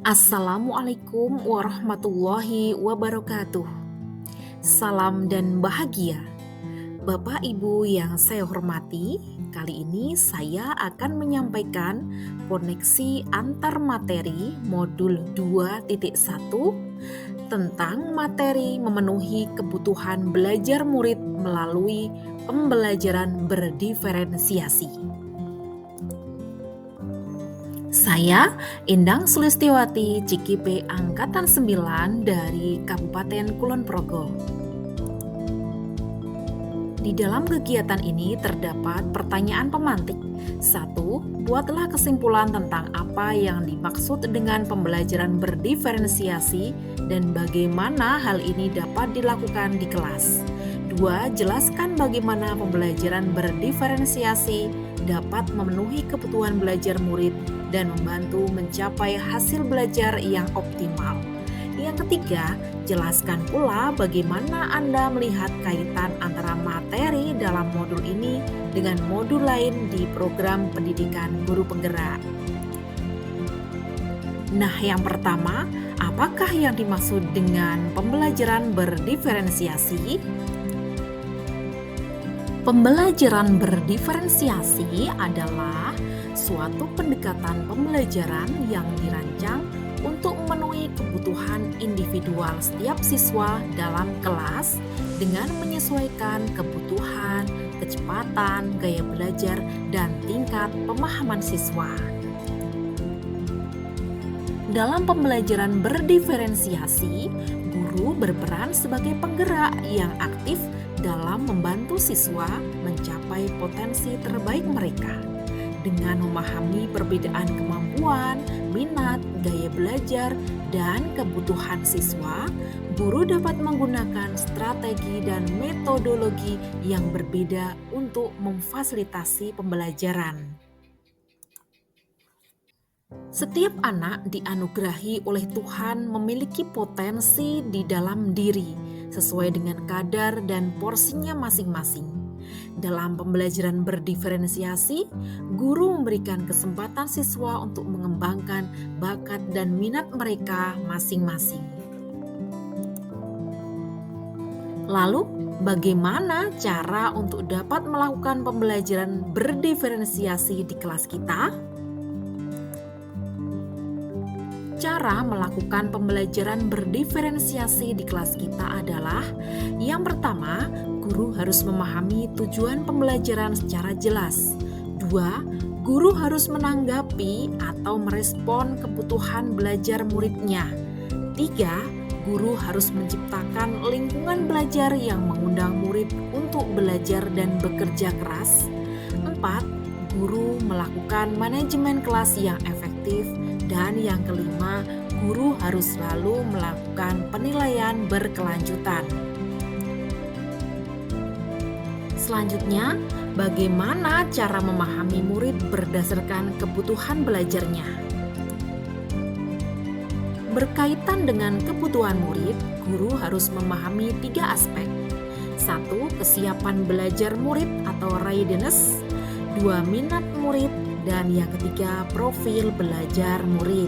Assalamualaikum warahmatullahi wabarakatuh. Salam dan bahagia. Bapak Ibu yang saya hormati, kali ini saya akan menyampaikan koneksi antar materi modul 2.1 tentang materi memenuhi kebutuhan belajar murid melalui pembelajaran berdiferensiasi. Saya Endang Sulistiwati Cikipe Angkatan 9 dari Kabupaten Kulon Progo. Di dalam kegiatan ini terdapat pertanyaan pemantik. 1. Buatlah kesimpulan tentang apa yang dimaksud dengan pembelajaran berdiferensiasi dan bagaimana hal ini dapat dilakukan di kelas. 2. Jelaskan bagaimana pembelajaran berdiferensiasi dapat memenuhi kebutuhan belajar murid dan membantu mencapai hasil belajar yang optimal. Yang ketiga, jelaskan pula bagaimana Anda melihat kaitan antara materi dalam modul ini dengan modul lain di program pendidikan guru penggerak. Nah, yang pertama, apakah yang dimaksud dengan pembelajaran berdiferensiasi? Pembelajaran berdiferensiasi adalah suatu pendekatan pembelajaran yang dirancang untuk memenuhi kebutuhan individual setiap siswa dalam kelas dengan menyesuaikan kebutuhan, kecepatan, gaya belajar, dan tingkat pemahaman siswa. Dalam pembelajaran berdiferensiasi, guru berperan sebagai penggerak yang aktif dalam membantu siswa mencapai potensi terbaik mereka. Dengan memahami perbedaan kemampuan, minat, gaya belajar, dan kebutuhan siswa, guru dapat menggunakan strategi dan metodologi yang berbeda untuk memfasilitasi pembelajaran. Setiap anak dianugerahi oleh Tuhan memiliki potensi di dalam diri, sesuai dengan kadar dan porsinya masing-masing. Dalam pembelajaran berdiferensiasi, guru memberikan kesempatan siswa untuk mengembangkan bakat dan minat mereka masing-masing. Lalu, bagaimana cara untuk dapat melakukan pembelajaran berdiferensiasi di kelas kita? Cara melakukan pembelajaran berdiferensiasi di kelas kita adalah: yang pertama, guru harus memahami tujuan pembelajaran secara jelas. 2. Guru harus menanggapi atau merespon kebutuhan belajar muridnya. 3. Guru harus menciptakan lingkungan belajar yang mengundang murid untuk belajar dan bekerja keras. 4. Guru melakukan manajemen kelas yang efektif. Dan yang kelima, guru harus selalu melakukan penilaian berkelanjutan. Selanjutnya, bagaimana cara memahami murid berdasarkan kebutuhan belajarnya? Berkaitan dengan kebutuhan murid, guru harus memahami 3 aspek. 1. Kesiapan belajar murid atau readiness. 2. Minat murid. Dan yang ketiga, profil belajar murid.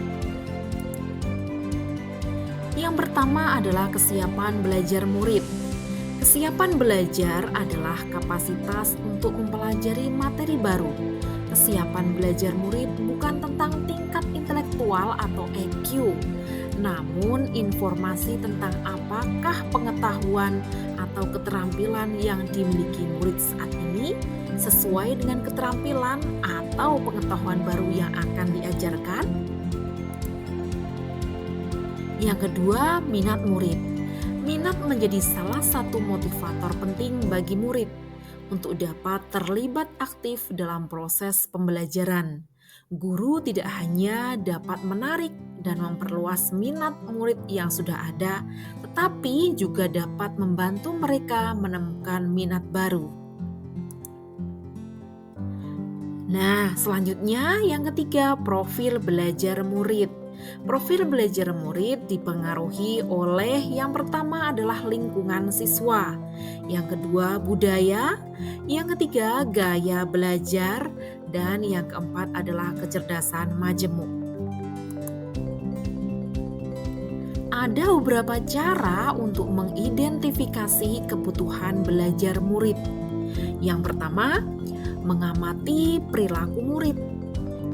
Yang pertama adalah kesiapan belajar murid. Kesiapan belajar adalah kapasitas untuk mempelajari materi baru. Kesiapan belajar murid bukan tentang tingkat intelektual atau EQ, namun informasi tentang apakah pengetahuan atau keterampilan yang dimiliki murid saat ini sesuai dengan keterampilan atau pengetahuan baru yang akan diajarkan. Yang kedua, minat murid. Minat menjadi salah satu motivator penting bagi murid untuk dapat terlibat aktif dalam proses pembelajaran. Guru tidak hanya dapat menarik dan memperluas minat murid yang sudah ada, tetapi juga dapat membantu mereka menemukan minat baru. Nah, selanjutnya yang ketiga, profil belajar murid. Profil belajar murid dipengaruhi oleh yang pertama adalah lingkungan siswa, yang kedua budaya, yang ketiga gaya belajar, dan yang keempat adalah kecerdasan majemuk. Ada beberapa cara untuk mengidentifikasi kebutuhan belajar murid. Yang pertama, mengamati perilaku murid.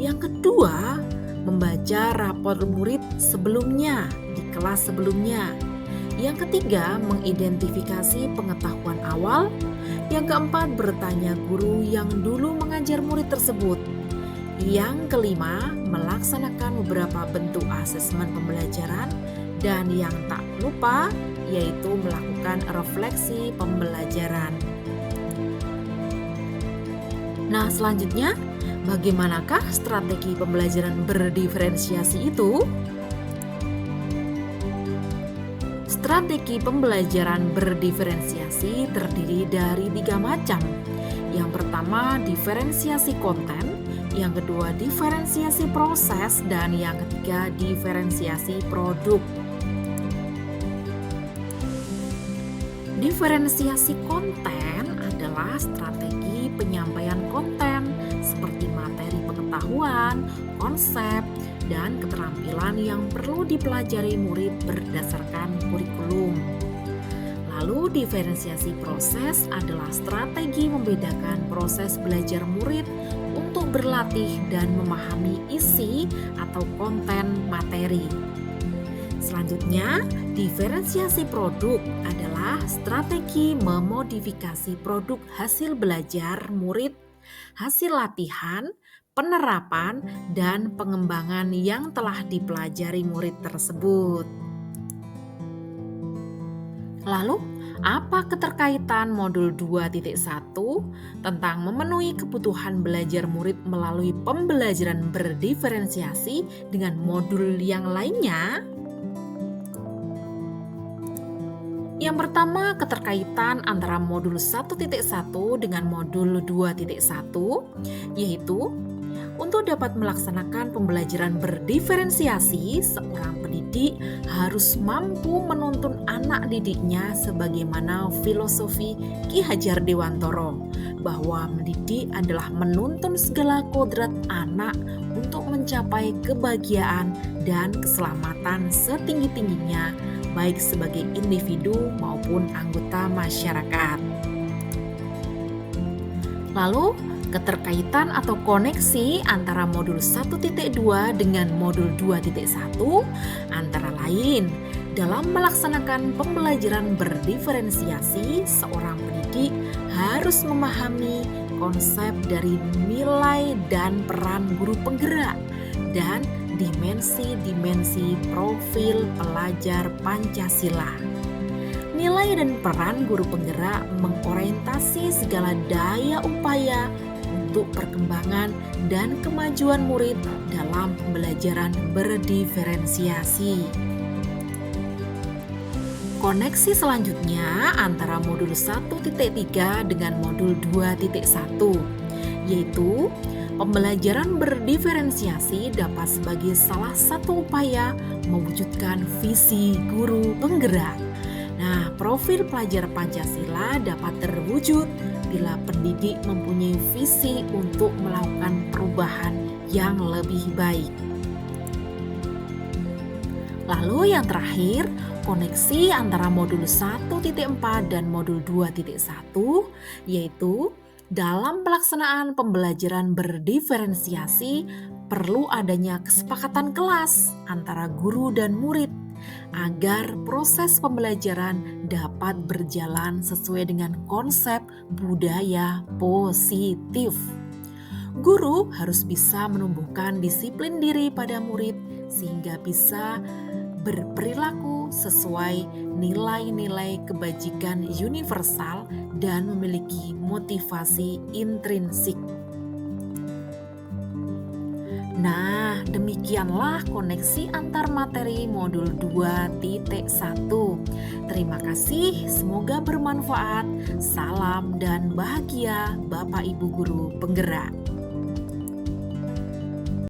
Yang kedua, membaca rapor murid sebelumnya di kelas sebelumnya. Yang ketiga, mengidentifikasi pengetahuan awal. Yang keempat, bertanya guru yang dulu mengajar murid tersebut. Yang kelima, melaksanakan beberapa bentuk asesmen pembelajaran. Dan yang tak lupa, yaitu melakukan refleksi pembelajaran. Nah, selanjutnya, bagaimanakah strategi pembelajaran berdiferensiasi itu? Strategi pembelajaran berdiferensiasi terdiri dari 3 macam. Yang pertama, diferensiasi konten. Yang kedua, diferensiasi proses. Dan yang ketiga, diferensiasi produk. Diferensiasi konten adalah strategi penyampaian konten seperti materi pengetahuan, konsep, dan keterampilan yang perlu dipelajari murid berdasarkan kurikulum. Lalu diferensiasi proses adalah strategi membedakan proses belajar murid untuk berlatih dan memahami isi atau konten materi. Selanjutnya, diferensiasi produk adalah strategi memodifikasi produk hasil belajar murid, hasil latihan, penerapan, dan pengembangan yang telah dipelajari murid tersebut. Lalu, apa keterkaitan modul 2.1 tentang memenuhi kebutuhan belajar murid melalui pembelajaran berdiferensiasi dengan modul yang lainnya? Yang pertama, keterkaitan antara modul 1.1 dengan modul 2.1, yaitu untuk dapat melaksanakan pembelajaran berdiferensiasi, seorang pendidik harus mampu menuntun anak didiknya sebagaimana filosofi Ki Hajar Dewantoro, bahwa mendidik adalah menuntun segala kodrat anak untuk mencapai kebahagiaan dan keselamatan setinggi-tingginya, baik sebagai individu maupun anggota masyarakat. Lalu, keterkaitan atau koneksi antara modul 1.2 dengan modul 2.1 antara lain dalam melaksanakan pembelajaran berdiferensiasi, seorang pendidik harus memahami konsep dari nilai dan peran guru penggerak dan dimensi-dimensi profil pelajar Pancasila. Nilai dan peran guru penggerak mengorientasi segala daya upaya untuk perkembangan dan kemajuan murid dalam pembelajaran berdiferensiasi. Koneksi selanjutnya antara modul 1.3 dengan modul 2.1, yaitu pembelajaran berdiferensiasi dapat sebagai salah satu upaya mewujudkan visi guru penggerak. Nah, profil pelajar Pancasila dapat terwujud bila pendidik mempunyai visi untuk melakukan perubahan yang lebih baik. Lalu yang terakhir, koneksi antara modul 1.4 dan modul 2.1, yaitu dalam pelaksanaan pembelajaran berdiferensiasi perlu adanya kesepakatan kelas antara guru dan murid agar proses pembelajaran dapat berjalan sesuai dengan konsep budaya positif. Guru harus bisa menumbuhkan disiplin diri pada murid sehingga bisa berperilaku sesuai nilai-nilai kebajikan universal dan memiliki motivasi intrinsik. Nah, demikianlah koneksi antar materi modul 2.1. Terima kasih, semoga bermanfaat. Salam dan bahagia Bapak Ibu Guru Penggerak.